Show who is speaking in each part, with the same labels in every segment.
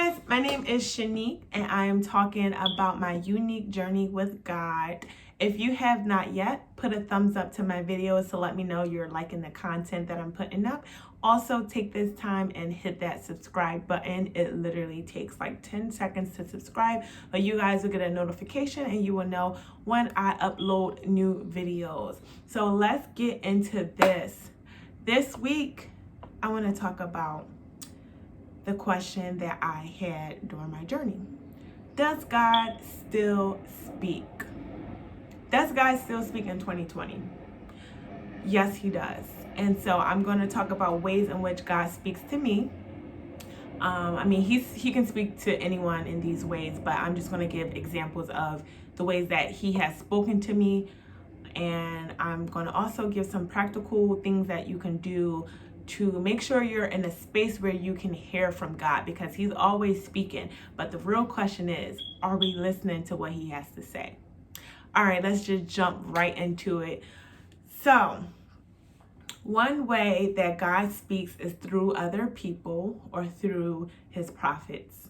Speaker 1: guys, my name is Shanique and I am talking about my unique journey with God. If you have not yet, put a thumbs up to my videos to let me know you're liking the content that I'm putting up. Also, take this time and hit that subscribe button. It literally takes like 10 seconds to subscribe, but you guys will get a notification and you will know when I upload new videos. So let's get into this. This week, I want to talk about the question that I had during my journey. Does God still speak? Does God still speak in 2020? Yes, he does. And so I'm going to talk about ways in which God speaks to me. He can speak to anyone in these ways, but I'm just going to give examples of the ways that he has spoken to me. And I'm going to also give some practical things that you can do to make sure you're in a space where you can hear from God, because he's always speaking. But the real question is, are we listening to what he has to say? All right, let's just jump right into it. So, one way that God speaks is through other people or through his prophets.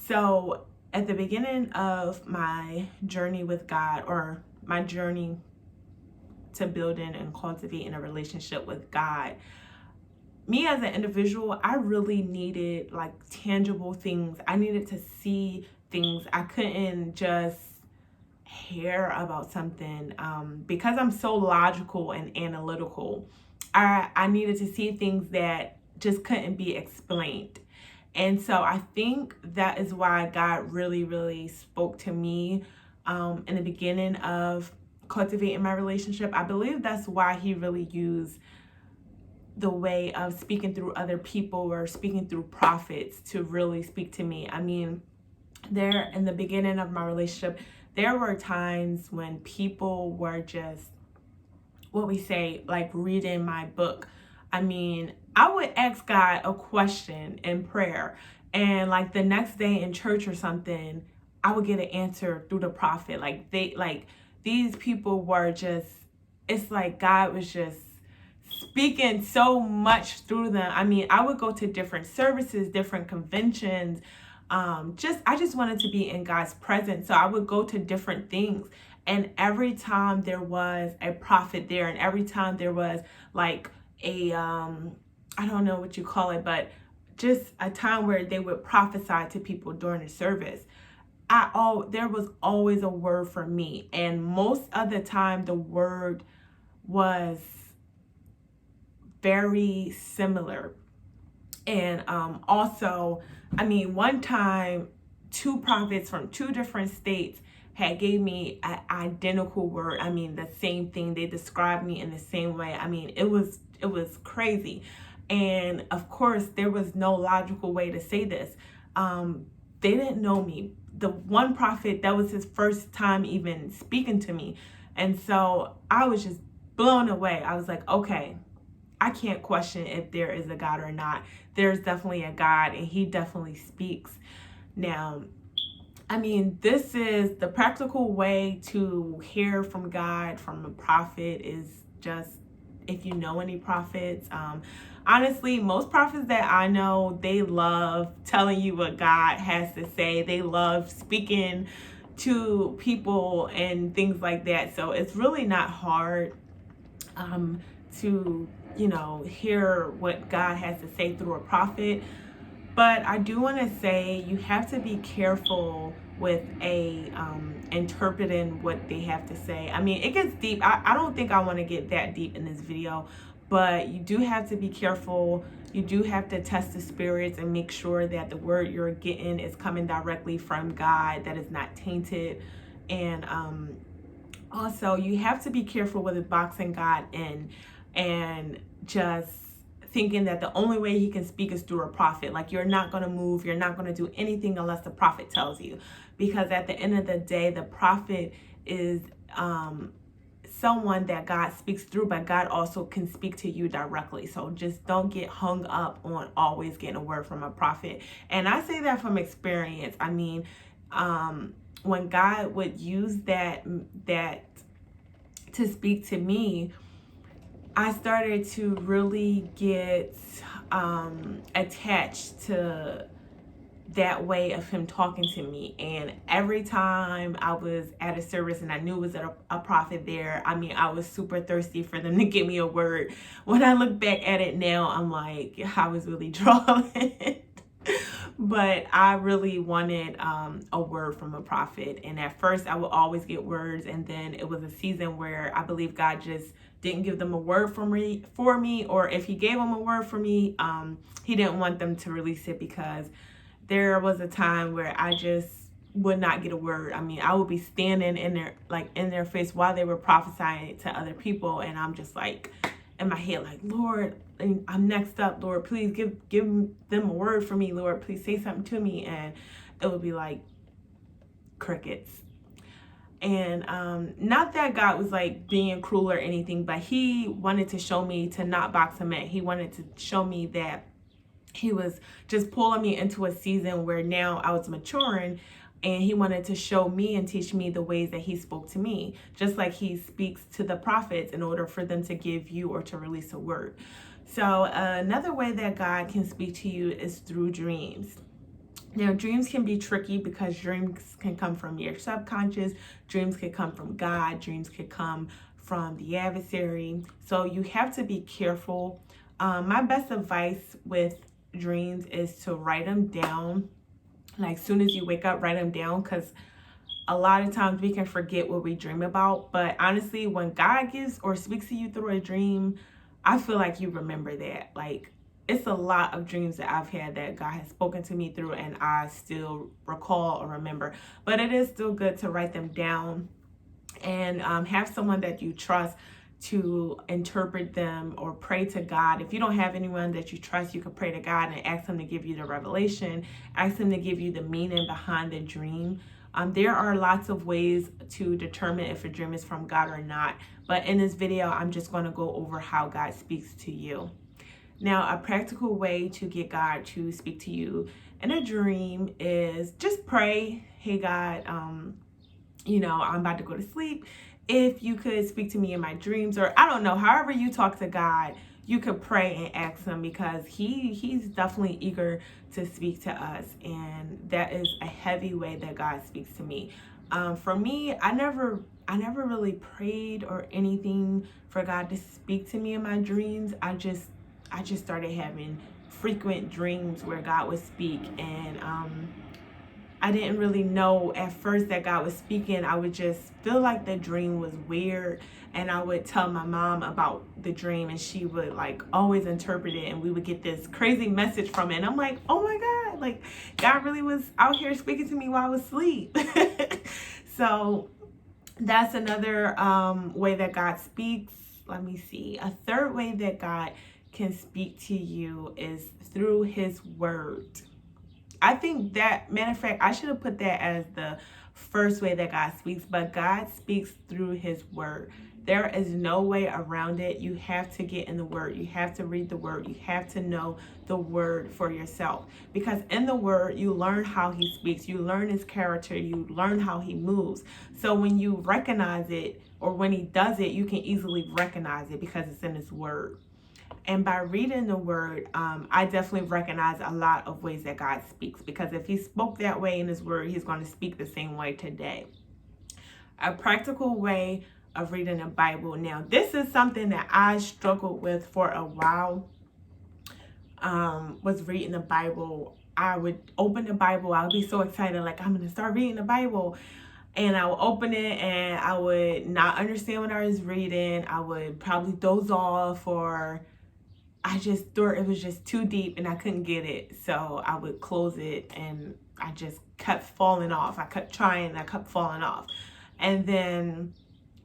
Speaker 1: So, at the beginning of my journey with God, or my journey to building and cultivating a relationship with God, me as an individual, I really needed like tangible things. I needed to see things. I couldn't just hear about something because I'm so logical and analytical. I needed to see things that just couldn't be explained. And so I think that is why God really, really spoke to me in the beginning of cultivating my relationship. I believe that's why he really used the way of speaking through other people or speaking through prophets to really speak to me. I mean, there in the beginning of my relationship, there were times when people were just, what we say, like reading my book. I mean, I would ask God a question in prayer, and like the next day in church or something, I would get an answer through the prophet. These people were just, it's like God was just speaking so much through them. I mean, I would go to different services, different conventions. I just wanted to be in God's presence. So I would go to different things. And every time there was a prophet there, and every time there was like a, I don't know what you call it, but just a time where they would prophesy to people during the service, there was always a word for me. And most of the time the word was very similar. And also, I mean, one time, two prophets from two different states had gave me an identical word. I mean, the same thing. They described me in the same way. I mean, it was crazy. And of course, there was no logical way to say this. They didn't know me. The one prophet, that was his first time even speaking to me. And so I was just blown away. I was like, okay, I can't question if there is a God or not. There's definitely a God, and he definitely speaks. Now, I mean, this is the practical way to hear from God, from a prophet, is just, if you know any prophets. Honestly, most prophets that I know, they love telling you what God has to say. They love speaking to people and things like that. So it's really not hard to hear what God has to say through a prophet. But I do want to say you have to be careful with interpreting what they have to say. I mean, it gets deep. I don't think I want to get that deep in this video, but you do have to be careful. You do have to test the spirits and make sure that the word you're getting is coming directly from God, that is not tainted. And also, you have to be careful with boxing God in and just thinking that the only way he can speak is through a prophet. Like, you're not going to move, you're not going to do anything unless the prophet tells you. Because at the end of the day, the prophet is someone that God speaks through, but God also can speak to you directly. So just don't get hung up on always getting a word from a prophet. And I say that from experience. I mean, when God would use that to speak to me, I started to really get attached to that way of him talking to me. And every time I was at a service and I knew it was a prophet there, I mean, I was super thirsty for them to give me a word. When I look back at it now, I'm like, I was really drawn. But I really wanted a word from a prophet. And at first I would always get words, and then it was a season where I believe God just didn't give them a word for me, or if he gave them a word for me, he didn't want them to release it, because there was a time where I just would not get a word. I mean, I would be standing in their face while they were prophesying to other people, and I'm just like in my head, like, Lord, I'm next up. Lord, please give them a word for me. Lord, please say something to me. And it would be like crickets. And not that God was like being cruel or anything, but he wanted to show me to not box him in. He wanted to show me that he was just pulling me into a season where now I was maturing, and he wanted to show me and teach me the ways that he spoke to me, just like he speaks to the prophets in order for them to give you or to release a word. So another way that God can speak to you is through dreams. Now, dreams can be tricky because dreams can come from your subconscious, dreams can come from God, dreams can come from the adversary. So you have to be careful. My best advice with dreams is to write them down. Like, soon as you wake up, write them down, because a lot of times we can forget what we dream about. But honestly, when God gives or speaks to you through a dream, I feel like you remember that. Like, it's a lot of dreams that I've had that God has spoken to me through, and I still recall or remember. But it is still good to write them down and have someone that you trust to interpret them, or pray to God. If you don't have anyone that you trust, you can pray to God and ask him to give you the revelation, ask him to give you the meaning behind the dream. There are lots of ways to determine if a dream is from God or not, but in this video, I'm just going to go over how God speaks to you. Now, a practical way to get God to speak to you in a dream is just pray. Hey, God, I'm about to go to sleep. If you could speak to me in my dreams, or I don't know, however you talk to God, you could pray and ask him, because he's definitely eager to speak to us. And that is a heavy way that God speaks to me. For me, I never really prayed or anything for God to speak to me in my dreams. I just started having frequent dreams where God would speak, and I didn't really know at first that God was speaking. I would just feel like the dream was weird, and I would tell my mom about the dream, and she would like always interpret it, and we would get this crazy message from it. And I'm like, oh my God, like God really was out here speaking to me while I was asleep. So that's another way that God speaks. Let me see. A third way that God can speak to you is through his word. I think that, matter of fact, I should have put that as the first way that God speaks, but God speaks through his word. There is no way around it. You have to get in the word. You have to read the word. You have to know the word for yourself, because in the word, you learn how he speaks. You learn his character. You learn how he moves. So when you recognize it, or when he does it, you can easily recognize it because it's in his word. And by reading the word, I definitely recognize a lot of ways that God speaks, because if he spoke that way in his word, he's going to speak the same way today. A practical way of reading the Bible. Now, this is something that I struggled with for a while, was reading the Bible. I would open the Bible. I would be so excited, like, I'm going to start reading the Bible. And I would open it and I would not understand what I was reading. I would probably doze off, or I just thought it was just too deep and I couldn't get it. So I would close it, and I just kept falling off. I kept trying and I kept falling off. And then,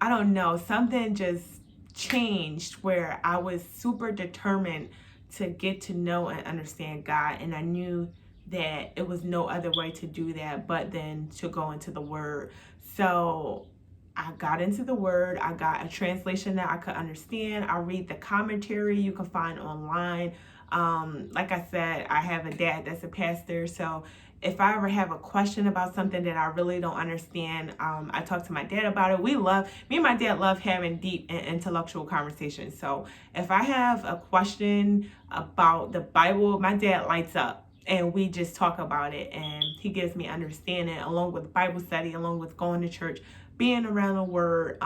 Speaker 1: I don't know, something just changed where I was super determined to get to know and understand God. And I knew that it was no other way to do that but then to go into the word. So I got into the word. I got a translation that I could understand. I read the commentary you can find online. Like I said, I have a dad that's a pastor, so if I ever have a question about something that I really don't understand, I talk to my dad about it. Me and my dad love having deep and intellectual conversations. So if I have a question about the Bible, my dad lights up. and we just talk about it, and he gives me understanding, along with Bible study, along with going to church, being around the word.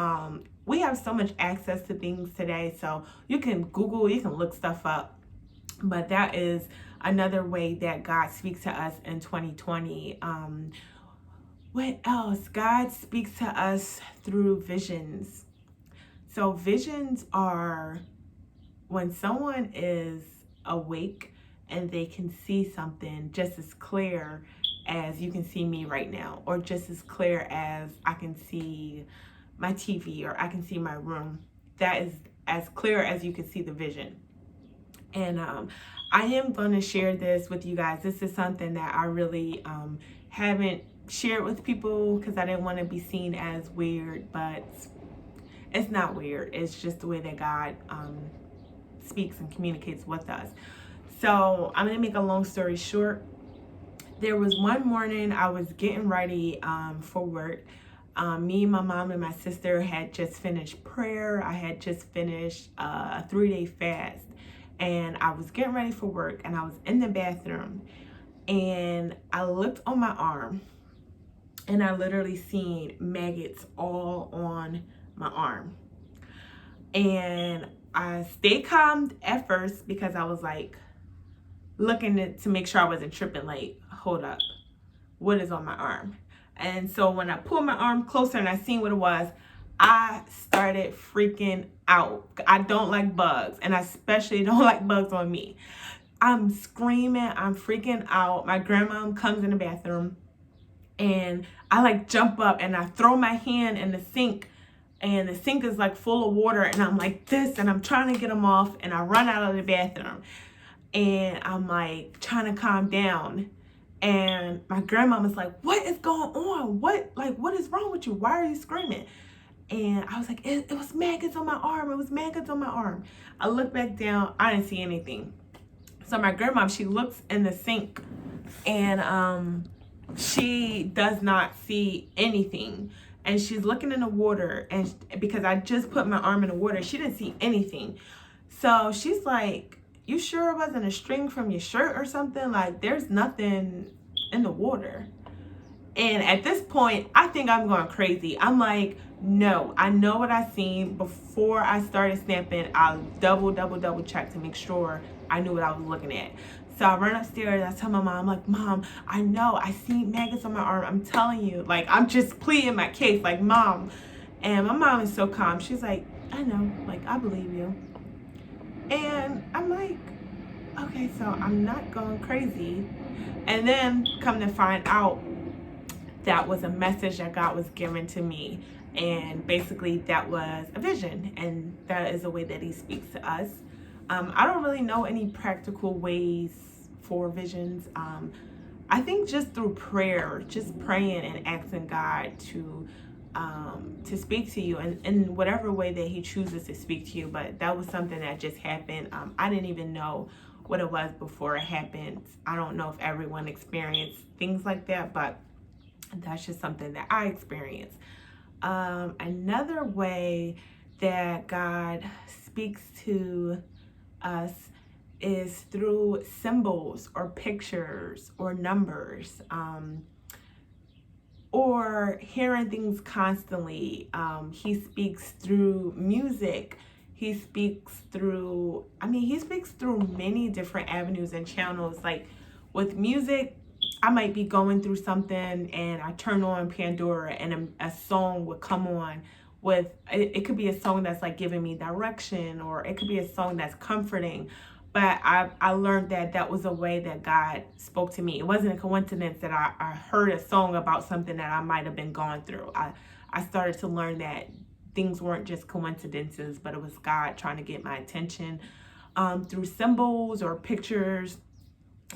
Speaker 1: We have so much access to things today, so you can Google, you can look stuff up. But that is another way that God speaks to us in 2020. What else? God speaks to us through visions. So visions are when someone is awake and they can see something just as clear as you can see me right now, or just as clear as I can see my TV, or I can see my room. That is as clear as you can see the vision. And I am going to share this with you guys. This is something that I really haven't shared with people because I didn't want to be seen as weird, but it's not weird. It's just the way that God speaks and communicates with us. So I'm going to make a long story short. There was one morning I was getting ready for work. Me, my mom, and my sister had just finished prayer. I had just finished a 3-day fast. And I was getting ready for work, and I was in the bathroom, and I looked on my arm, and I literally seen maggots all on my arm. And I stayed calm at first because I was like looking to make sure I wasn't tripping, like, hold up, what is on my arm? And so when I pulled my arm closer and I seen what it was, I started freaking out. I don't like bugs, and I especially don't like bugs on me. I'm screaming, I'm freaking out. My grandma comes in the bathroom, and I like jump up and I throw my hand in the sink, and the sink is like full of water, and I'm like this, and I'm trying to get them off, and I run out of the bathroom, and I'm like trying to calm down. And my grandma was like, what is going on? What is wrong with you? Why are you screaming? And I was like, it was maggots on my arm. It was maggots on my arm. I looked back down. I didn't see anything. So my grandma, she looks in the sink, and she does not see anything. And she's looking in the water, and because I just put my arm in the water, she didn't see anything. So she's like, you sure it wasn't a string from your shirt or something? Like, there's nothing in the water. And at this point, I think I'm going crazy. I'm like, no, I know what I seen. Before I started snapping, I'll double check to make sure I knew what I was looking at. So I run upstairs. I tell my mom, I'm like, Mom, I know I see maggots on my arm. I'm telling you, like, I'm just pleading my case, like, Mom. And my mom is so calm. She's like, I know, like, I believe you. And I'm like, okay, so I'm not going crazy. And then come to find out, that was a message that God was giving to me. And basically that was a vision. And that is a way that he speaks to us. I don't really know any practical ways for visions. I think just through prayer, just praying and asking God to speak to you in whatever way that he chooses to speak to you. But that was something that just happened. I didn't even know what it was before it happened. I don't know if everyone experienced things like that, but that's just something that I experienced. Another way that God speaks to us is through symbols or pictures or numbers, or hearing things constantly. He speaks through music. He speaks through many different avenues and channels. Like with music, I might be going through something and I turn on Pandora and a song would come on with, it could be a song that's like giving me direction, or it could be a song that's comforting. But I learned that was a way that God spoke to me. It wasn't a coincidence that I heard a song about something that I might have been going through. I started to learn that things weren't just coincidences, but it was God trying to get my attention through symbols or pictures.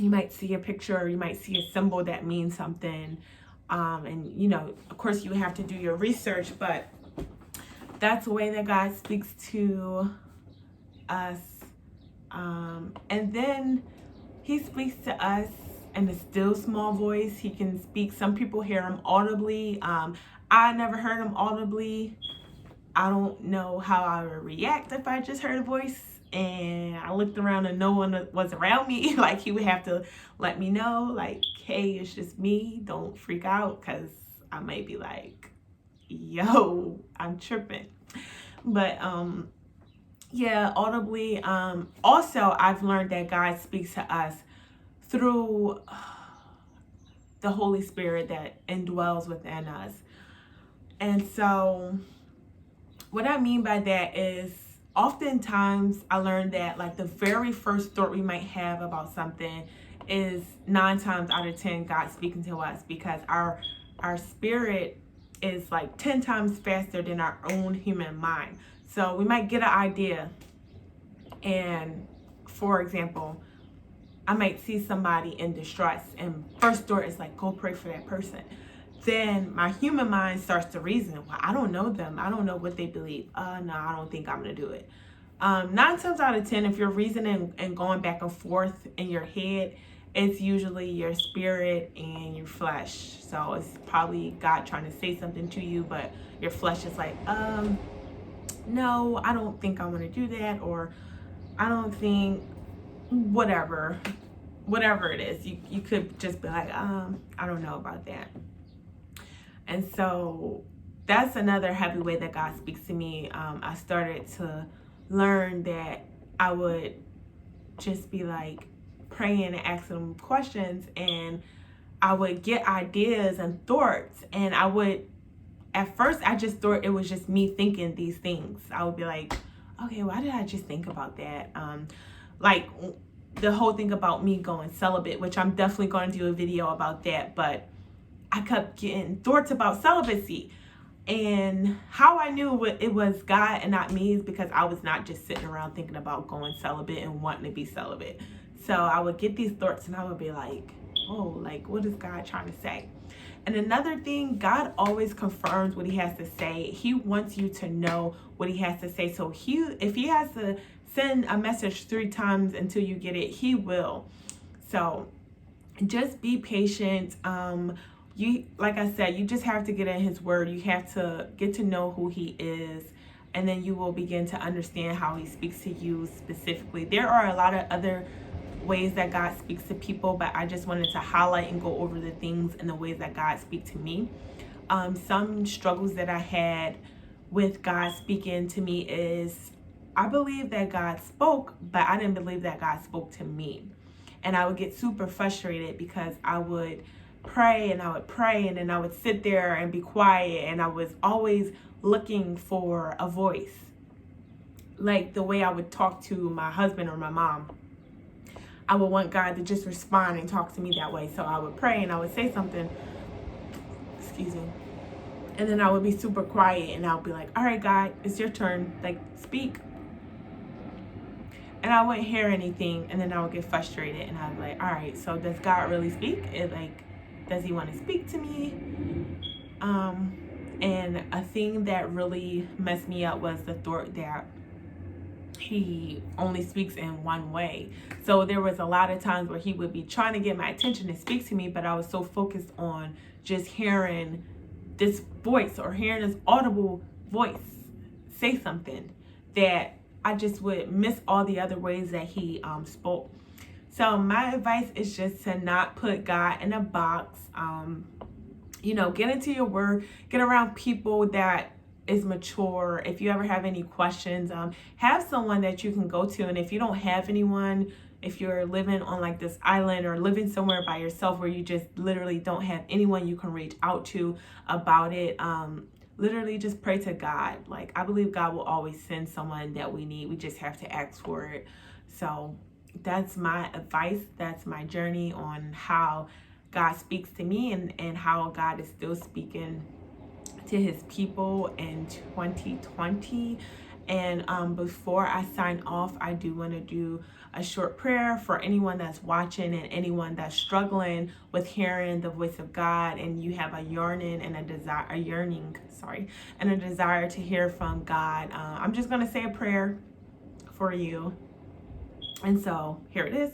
Speaker 1: You might see a picture, or you might see a symbol that means something. And, of course you have to do your research, but that's the way that God speaks to us. And then he speaks to us in a still small voice. He can speak. Some people hear him audibly. I never heard him audibly. I don't know how I would react if I just heard a voice and I looked around and no one was around me, like he would have to let me know, like, hey, it's just me, don't freak out, because I might be like, yo, I'm tripping. But yeah, audibly. Also, I've learned that God speaks to us through the Holy Spirit that indwells within us. And so what I mean by that is, oftentimes I learned that like the very first thought we might have about something is 9 times out of 10 God speaking to us, because our spirit is like 10 times faster than our own human mind. So we might get an idea, and for example, I might see somebody in distress, and first thought is like, go pray for that person. Then my human mind starts to reason, well, I don't know them, I don't know what they believe, no, I don't think I'm gonna do it. 9 times out of 10, if you're reasoning and going back and forth in your head, it's usually your spirit and your flesh. So it's probably God trying to say something to you, but your flesh is like, no, I don't think I want to do that, or I don't think, whatever it is. You could just be like, I don't know about that. And so that's another heavy way that God speaks to me. I started to learn that I would just be like praying and asking him questions, and I would get ideas and thoughts, and I would, at first I just thought it was just me thinking these things. I would be like, okay, why did I just think about that? Like the whole thing about me going celibate, which I'm definitely going to do a video about that, but I kept getting thoughts about celibacy. And how I knew it was God and not me is because I was not just sitting around thinking about going celibate and wanting to be celibate. So I would get these thoughts and I would be like, oh, like, what is God trying to say? And another thing, God always confirms what he has to say. He wants you to know what he has to say. So if he has to send a message 3 times until you get it, he will. So just be patient. Like I said, you just have to get in his word. You have to get to know who he is, and then you will begin to understand how he speaks to you specifically. There are a lot of other ways that God speaks to people, but I just wanted to highlight and go over the things and the ways that God speaks to me. Some struggles that I had with God speaking to me is, I believe that God spoke, but I didn't believe that God spoke to me. And I would get super frustrated because I would pray and then I would sit there and be quiet, and I was always looking for a voice, like the way I would talk to my husband or my mom. I would want God to just respond and talk to me that way. So I would pray and I would say something, excuse me, and then I would be super quiet and I would be like, all right, God, it's your turn, like, speak. And I wouldn't hear anything, and then I would get frustrated and I'd be like, all right, so does God really speak? Does he want to speak to me? And a thing that really messed me up was the thought that he only speaks in one way. So there was a lot of times where he would be trying to get my attention and speak to me, but I was so focused on just hearing this voice or hearing this audible voice say something that I just would miss all the other ways that he spoke. So my advice is just to not put God in a box. Get into your word, get around people that is mature. If you ever have any questions, have someone that you can go to. And if you don't have anyone, if you're living on like this island or living somewhere by yourself where you just literally don't have anyone you can reach out to about it, literally just pray to God. Like, I believe God will always send someone that we need. We just have to ask for it. So that's my advice. That's my journey on how God speaks to me and how God is still speaking to his people in 2020. And before I sign off, I do want to do a short prayer for anyone that's watching and anyone that's struggling with hearing the voice of God, and you have a yearning and a desire to hear from God. I'm just going to say a prayer for you. And so here it is.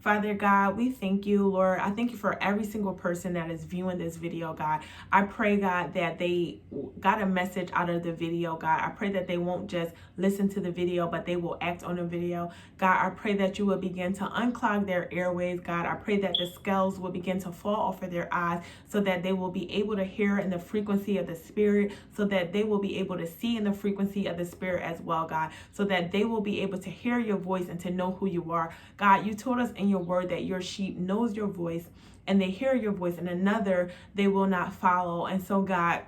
Speaker 1: Father God, we thank you, Lord. I thank you for every single person that is viewing this video, God. I pray, God, that they got a message out of the video, God. I pray that they won't just listen to the video, but they will act on the video. God, I pray that you will begin to unclog their airways, God. I pray that the scales will begin to fall off of their eyes so that they will be able to hear in the frequency of the Spirit, so that they will be able to see in the frequency of the Spirit as well, God, so that they will be able to hear your voice and to know who you are. God, you told us in your word that your sheep knows your voice and they hear your voice, and another they will not follow. And so, God,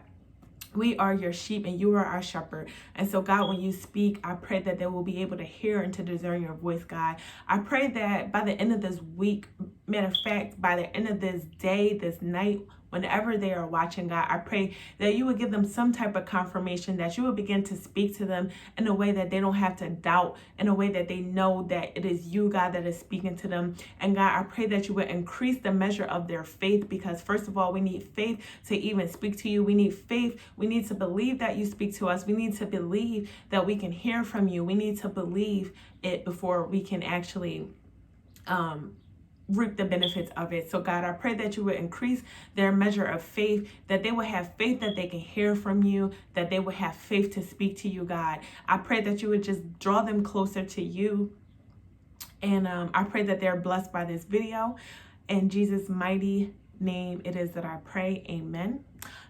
Speaker 1: we are your sheep and you are our shepherd. And so, God, when you speak, I pray that they will be able to hear and to discern your voice, God. I pray that by the end of this week, matter of fact, by the end of this day, this night, whenever they are watching, God, I pray that you would give them some type of confirmation, that you would begin to speak to them in a way that they don't have to doubt, in a way that they know that it is you, God, that is speaking to them. And God, I pray that you would increase the measure of their faith, because first of all, we need faith to even speak to you. We need faith. We need to believe that you speak to us. We need to believe that we can hear from you. We need to believe it before we can actually reap the benefits of it. So God, I pray that you would increase their measure of faith, that they will have faith that they can hear from you, that they will have faith to speak to you, God. I pray that you would just draw them closer to you. And I pray that they're blessed by this video. In Jesus' mighty name it is that I pray. Amen.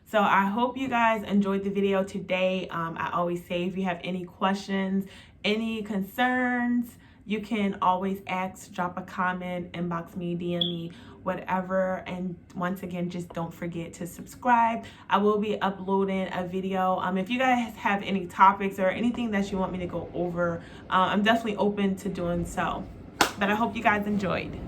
Speaker 1: So I hope you guys enjoyed the video today. I always say, if you have any questions, any concerns, you can always ask, drop a comment, inbox me, DM me, whatever. And once again, just don't forget to subscribe. I will be uploading a video. If you guys have any topics or anything that you want me to go over, I'm definitely open to doing so. But I hope you guys enjoyed.